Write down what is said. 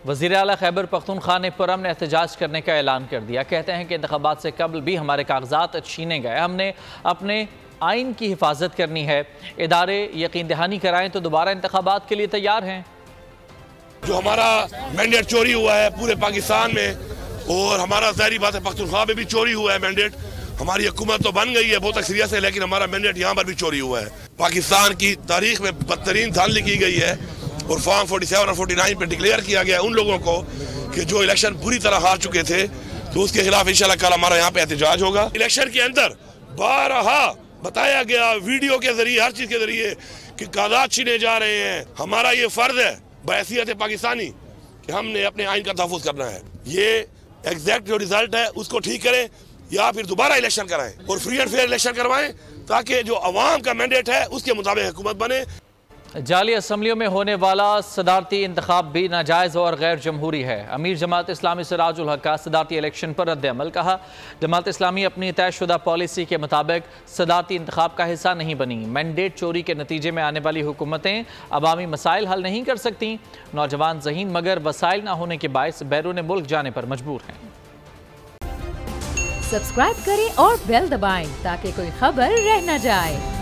वज़ीर आला खैबर पख्तूनख्वा ने पुरअमन ने एहतजाज करने का ऐलान कर दिया। कहते हैं कि इंतखाबात से कबल भी हमारे कागजात छीने गए, हमने अपने आइन की हिफाजत करनी है। इदारे यकीन दहानी कराएं तो दोबारा इंतखाबात के लिए तैयार हैं। जो हमारा मैंडेट चोरी हुआ है पूरे पाकिस्तान में, और हमारा ज़ाहिर बात है पख्तूनख्वा में भी चोरी हुआ है मैंडेट। हमारी हुकूमत तो बन गई है बहुत अक्सरियत से, लेकिन हमारा मैंडेट यहाँ पर भी चोरी हुआ है। पाकिस्तान की तारीख में बदतरीन धांधली की गई है और फॉर्म 47 और 49 पे डिक्लेयर किया गया उन लोगों को कि जो इलेक्शन पूरी तरह हार चुके थे, तो उसके खिलाफ इंशाल्लाह कल हमारा यहाँ पे एहतजाज होगा। इलेक्शन के अंदर बारहा बताया गया वीडियो के जरिए, हर चीज के जरिए कि कागजात छीने जा रहे हैं। हमारा ये फर्ज है बहैसियत पाकिस्तानी कि हमने अपने आइन का तहफ़्फ़ुज़ करना है। ये एग्जैक्ट जो रिजल्ट है उसको ठीक करें या फिर दोबारा इलेक्शन कराएं और फ्री एंड फेयर इलेक्शन करवाएं, ताकि जो अवाम का मैंडेट है उसके मुताबिक हुकूमत बने। जाली असम्बलियों में होने वाला सदारती इंतखाब भी नाजायज़ और गैर जमहूरी है। अमीर जमात इस्लामी सिराजुल हक का सदारती इलेक्शन पर रद्द अमल। कहा, जमात इस्लामी अपनी तयशुदा पॉलिसी के मुताबिक सदारती इंतखाब का हिस्सा नहीं बनी। मैंडेट चोरी के नतीजे में आने वाली हुकूमतें अवामी मसाइल हल नहीं कर सकती। नौजवान ज़हीन मगर वसाइल न होने के बायस बैरून मुल्क जाने पर मजबूर हैं। सब्सक्राइब करें और बेल दबाएं ताकि कोई खबर रह न जाए।